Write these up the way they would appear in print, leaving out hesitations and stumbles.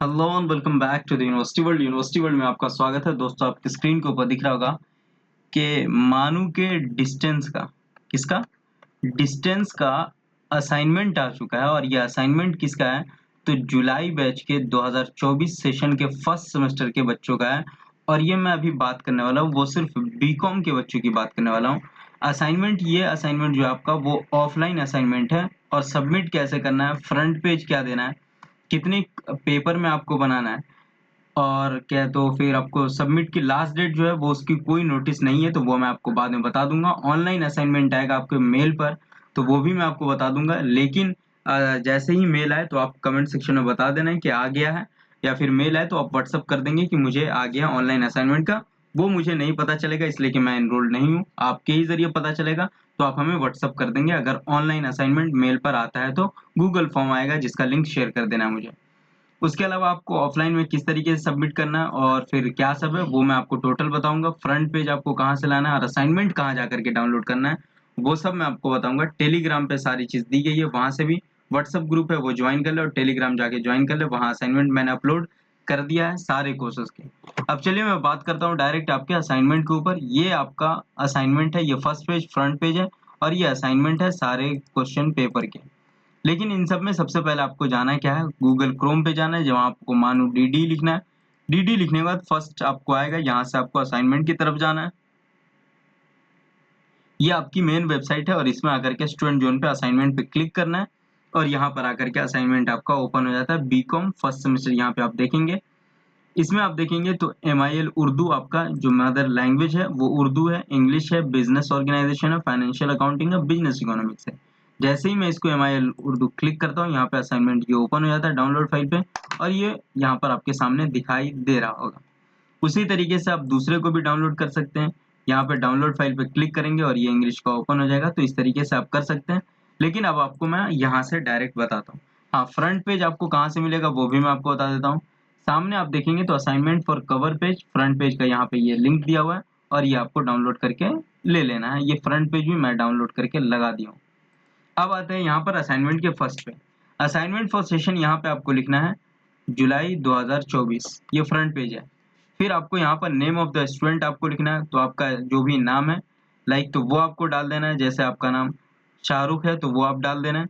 Hello and welcome back to the university world. University world में आपका स्वागत है। दोस्तों, आपकी स्क्रीन के ऊपर दिख रहा होगा कि मानू के डिस्टेंस का किसका डिस्टेंस का असाइनमेंट आ चुका है। और ये असाइनमेंट किसका है? तो जुलाई बैच के 2024 सेशन के फर्स्ट सेमेस्टर के बच्चों का है। और ये मैं अभी बात करने वाला हूँ वो सिर्फ बीकॉम के बच्चों की बात करने वाला हूँ। असाइनमेंट जो आपका वो ऑफलाइन असाइनमेंट है। और सबमिट कैसे करना है, फ्रंट पेज क्या देना है, कितने पेपर में आपको बनाना है, और क्या तो फिर आपको सबमिट की लास्ट डेट जो है वो उसकी कोई नोटिस नहीं है, तो वो मैं आपको बाद में बता दूंगा। ऑनलाइन असाइनमेंट आएगा आपके मेल पर, तो वो भी मैं आपको बता दूंगा। लेकिन जैसे ही मेल आए तो आप कमेंट सेक्शन में बता देना कि आ गया है, या फिर मेल आए तो आप व्हाट्सअप कर देंगे कि मुझे आ गया ऑनलाइन असाइनमेंट का। वो मुझे नहीं पता चलेगा इसलिए कि मैं एनरोल्ड नहीं हूँ, आपके ही जरिए पता चलेगा। तो आप हमें व्हाट्सअप कर देंगे अगर ऑनलाइन असाइनमेंट मेल पर आता है, तो गूगल फॉर्म आएगा जिसका लिंक शेयर कर देना है मुझे। उसके अलावा आपको ऑफलाइन में किस तरीके से सबमिट करना है और फिर क्या सब है वो मैं आपको टोटल बताऊंगा। फ्रंट पेज आपको कहाँ से लाना है और असाइनमेंट कहाँ जा करके डाउनलोड करना है वो सब मैं आपको बताऊंगा। टेलीग्राम पे सारी चीज दी गई है, वहां से भी व्हाट्सएप ग्रुप है वो ज्वाइन कर ले, और टेलीग्राम जाके ज्वाइन कर ले, वहां असाइनमेंट मैंने अपलोड कर दिया है सारे कोर्सेज के। अब चलिए मैं बात करता हूँ डायरेक्ट आपके असाइनमेंट के ऊपर। ये आपका असाइनमेंट है, ये फर्स्ट पेज फ्रंट पेज है, और ये असाइनमेंट है सारे क्वेश्चन पेपर के। लेकिन इन सब में सबसे पहले आपको जाना है क्या है, गूगल क्रोम पे जाना है, जहाँ आपको मानो डीडी लिखना है। डीडी लिखने के बाद फर्स्ट आपको आएगा, यहाँ से आपको असाइनमेंट की तरफ जाना है। ये आपकी मेन वेबसाइट है, और इसमें आकर के स्टूडेंट जोन पे असाइनमेंट पे क्लिक करना है। और यहाँ पर आकर के असाइनमेंट आपका ओपन हो जाता है। बीकॉम फर्स्ट सेमेस्टर यहाँ पे आप देखेंगे। इसमें आप देखेंगे तो MIL उर्दू, आपका जो मदर लैंग्वेज है वो उर्दू है, इंग्लिश है, बिजनेस ऑर्गेनाइजेशन है, फाइनेंशियल अकाउंटिंग है, बिजनेस इकोनॉमिक्स है। जैसे ही मैं इसको MIL उर्दू क्लिक करता हूँ, यहाँ पे असाइनमेंट ये ओपन हो जाता है डाउनलोड फाइल पे, और ये यहाँ पर आपके सामने दिखाई दे रहा होगा। उसी तरीके से आप दूसरे को भी डाउनलोड कर सकते हैं। यहाँ पे डाउनलोड फाइल पे क्लिक करेंगे और ये इंग्लिश का ओपन हो जाएगा, तो इस तरीके से आप कर सकते हैं। लेकिन अब आपको मैं यहाँ से डायरेक्ट बताता हूँ। हाँ, फ्रंट पेज आपको कहाँ से मिलेगा वो भी मैं आपको बता देता हूँ। सामने आप देखेंगे तो assignment for cover page, front page का यहाँ पे ये लिंक दिया हुआ है, और ये आपको डाउनलोड करके ले लेना है। ये फ्रंट पेज भी मैं डाउनलोड करके लगा दिया हूँ। अब आते हैं यहाँ पर असाइनमेंट के फर्स्ट पे। असाइनमेंट फॉर सेशन यहाँ पे आपको लिखना है जुलाई 2024, ये फ्रंट पेज है। फिर आपको यहाँ पर नेम ऑफ द स्टूडेंट आपको लिखना है, तो आपका जो भी नाम है लाइक तो वो आपको डाल देना है। जैसे आपका नाम शाहरुख है तो वो आप डाल देना है।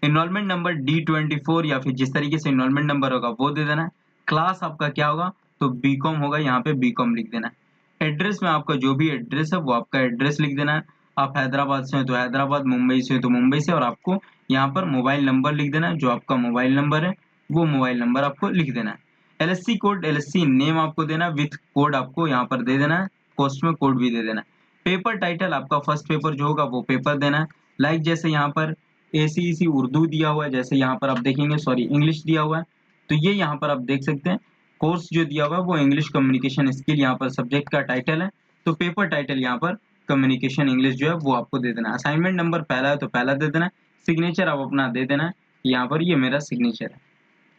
इनरोलमेंट नंबर D24 या फिर जिस तरीके से इनरोलमेंट नंबर होगा वो दे देना है। क्लास आपका क्या होगा, तो बीकॉम होगा, यहाँ पे बीकॉम लिख देना है। एड्रेस में आपका जो भी एड्रेस है वो आपका एड्रेस लिख देना है। आप हैदराबाद से हो तो हैदराबाद, मुंबई से हो तो मुंबई से, और आपको यहाँ पर मोबाइल नंबर लिख देना है। जो आपका मोबाइल नंबर है वो मोबाइल नंबर आपको लिख देना है। LSC कोड, LSC नेम आपको देना है, विथ कोड आपको यहाँ पर दे देना है, पोस्ट में कोड भी दे देना है। पेपर टाइटल आपका फर्स्ट पेपर जो होगा वो पेपर देना है। लाइक जैसे यहाँ पर ACEC उर्दू दिया हुआ है, जैसे यहाँ पर आप देखेंगे, सॉरी इंग्लिश दिया हुआ है, तो ये यहाँ पर आप देख सकते हैं। कोर्स जो दिया हुआ है वो इंग्लिश कम्युनिकेशन स्किल, यहाँ पर सब्जेक्ट का टाइटल है, तो पेपर टाइटल यहाँ पर कम्युनिकेशन इंग्लिश जो है वो आपको दे देना है। असाइनमेंट नंबर पहला है तो पहला दे देना है। सिग्नेचर आप अपना दे देना है, यहाँ पर ये मेरा सिग्नेचर है।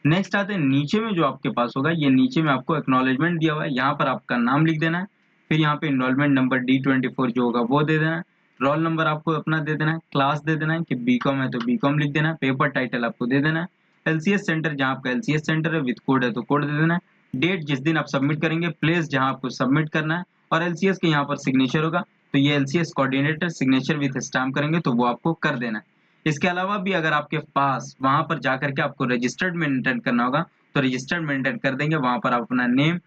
नेक्स्ट आते हैं नीचे में, जो आपके पास होगा ये नीचे में आपको एक्नॉलेजमेंट दिया हुआ है, यहाँ पर आपका नाम लिख देना है। फिर यहाँ पे इनरोलमेंट नंबर D24 जो होगा वो दे देना है। रोल नंबर आपको अपना दे देना है, क्लास दे देना है कि बीकॉम है तो बीकॉम लिख देना है, पेपर टाइटल आपको दे देना है। LCS सेंटर, जहाँ आपका LCS सेंटर है विद कोड है तो कोड दे देना है। डेट जिस दिन आप सबमिट करेंगे, प्लेस जहाँ आपको सबमिट करना है, और LCS के यहाँ पर सिग्नेचर होगा, तो ये LCS coordinator signature with stamp करेंगे तो वो आपको कर देना है। इसके अलावा भी अगर आपके पास वहां पर जाकर के आपको रजिस्टर्ड में एंटर करना होगा, तो रजिस्टर्ड में एंटर कर देंगे। वहां पर आप अपना नेम,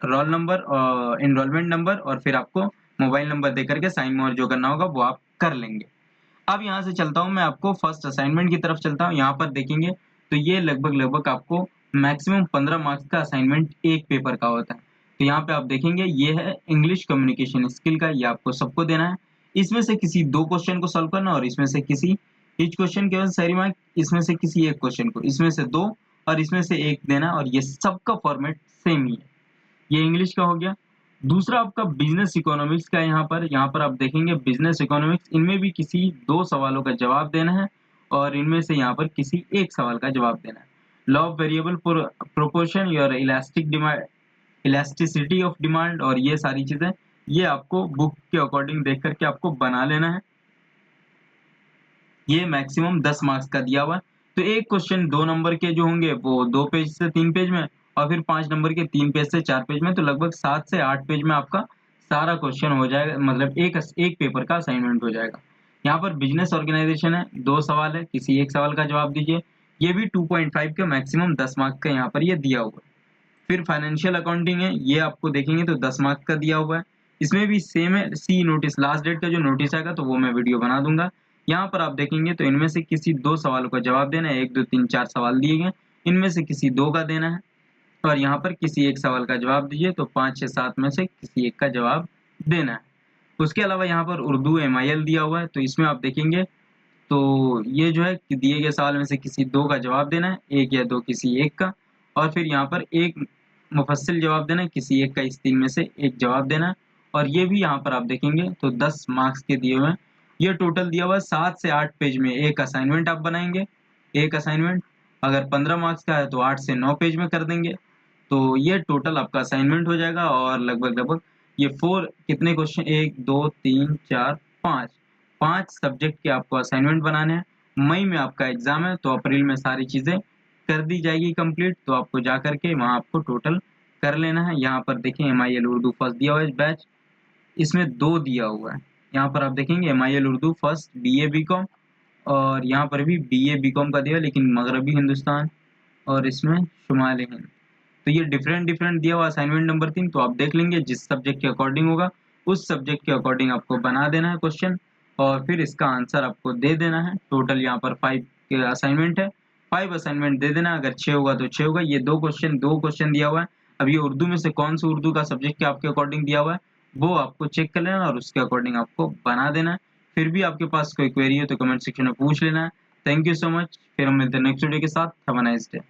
रोल नंबर और इनरोलमेंट नंबर, और फिर आपको मोबाइल नंबर देकर के साइन मोर जो करना होगा वो आप कर लेंगे। अब यहाँ से चलता हूँ मैं आपको फर्स्ट असाइनमेंट की तरफ चलता हूँ। यहाँ पर देखेंगे तो ये लगभग लगभग आपको मैक्सिमम 15 मार्क्स का असाइनमेंट एक पेपर का होता है। तो यहाँ पे आप देखेंगे ये है इंग्लिश कम्युनिकेशन स्किल का, ये आपको सबको देना है। इसमें से किसी दो क्वेश्चन को सॉल्व करना, और इसमें से किसी ईच क्वेश्चन केवल सही मार्क, इसमें से किसी एक क्वेश्चन को, इसमें से दो और इसमें से एक देना, और ये सबका फॉर्मेट सेम ही है। ये इंग्लिश का हो गया। दूसरा आपका बिजनेस इकोनॉमिक्स का है। यहाँ पर आप देखेंगे बिजनेस इकोनॉमिक्स, इनमें भी किसी दो सवालों का जवाब देना है, और इनमें से यहाँ पर किसी एक सवाल का जवाब देना है। लॉ ऑफ वेरिएबल प्रोपोर्शन और elastic demand, elasticity of demand, और ये सारी चीजें ये आपको बुक के अकॉर्डिंग देख करके आपको बना लेना है। ये मैक्सिमम 10 मार्क्स का दिया हुआ है। तो एक क्वेश्चन 2 नंबर के जो होंगे वो 2 पेज से 3 पेज में, और फिर 5 नंबर के 3 पेज से 4 पेज में, तो लगभग 7 से 8 पेज में आपका सारा क्वेश्चन हो जाएगा, मतलब एक पेपर का असाइनमेंट हो जाएगा। यहाँ पर बिजनेस ऑर्गेनाइजेशन है, 2 सवाल है, किसी एक सवाल का जवाब दीजिए। ये भी 2.5 का मैक्सिमम 10 मार्क का यहाँ पर ये दिया हुआ है। फिर फाइनेंशियल अकाउंटिंग है, ये आपको देखेंगे तो 10 मार्क का दिया हुआ है। इसमें भी सेम है, सी नोटिस लास्ट डेट का जो नोटिस आएगा तो वो मैं वीडियो बना दूंगा। यहाँ पर आप देखेंगे तो इनमें से किसी 2 सवालों का जवाब देना है, 1 2 3 4 सवाल दिए गए, इनमें से किसी 2 का देना है, और यहाँ पर किसी एक सवाल का जवाब दीजिए, तो 5 6 7 में से किसी एक का जवाब देना है। उसके अलावा यहाँ पर उर्दू MIL दिया हुआ है, तो इसमें आप देखेंगे तो ये जो है कि दिए गए सवाल में से किसी 2 का जवाब देना है, 1 या 2 किसी एक का, और फिर यहाँ पर एक मुफस्सिल जवाब देना है, किसी एक का इस 3 में से एक जवाब देना है। और ये भी यहाँ पर आप देखेंगे तो 10 मार्क्स के दिए हुए हैं। ये टोटल दिया हुआ है 7 से 8 पेज में एक असाइनमेंट आप बनाएंगे। एक असाइनमेंट अगर 15 मार्क्स का है तो 8 से 9 पेज में कर देंगे, तो ये टोटल आपका असाइनमेंट हो जाएगा। और लगभग ये 4 कितने क्वेश्चन, 1 2 3 4 5 5 सब्जेक्ट के आपको असाइनमेंट बनाने हैं। मई में आपका एग्जाम है, तो अप्रैल में सारी चीजें कर दी जाएगी कंप्लीट, तो आपको जा करके वहाँ आपको टोटल कर लेना है। यहाँ पर देखिए MIL उर्दू फर्स्ट दिया हुआ है बैच, इसमें 2 दिया हुआ है। यहाँ पर आप देखेंगे MIL Urdu first BA BCom, और यहाँ पर भी BA BCom का दिया, लेकिन मगरबी हिंदुस्तान, और इसमें शुमाली हिंद। तो ये डिफरेंट दिया हुआ असाइनमेंट नंबर 3, तो आप देख लेंगे जिस सब्जेक्ट के अकॉर्डिंग होगा उस सब्जेक्ट के अकॉर्डिंग आपको बना देना है क्वेश्चन, और फिर इसका आंसर आपको दे देना है। टोटल यहाँ पर 5 के असाइनमेंट है, 5 असाइनमेंट दे देना, अगर 6 होगा तो 6 होगा। ये 2 क्वेश्चन दिया हुआ है। अब ये उर्दू में से कौन सा उर्दू का सब्जेक्ट के आपके अकॉर्डिंग दिया हुआ है वो आपको चेक कर लेना, और उसके अकॉर्डिंग आपको बना देना है। फिर भी आपके पास कोई क्वेरी है तो कमेंट सेक्शन में पूछ लेना है। थैंक यू सो मच, फिर हम मिलते हैं नेक्स्ट वीडियो के साथ। Have a nice day.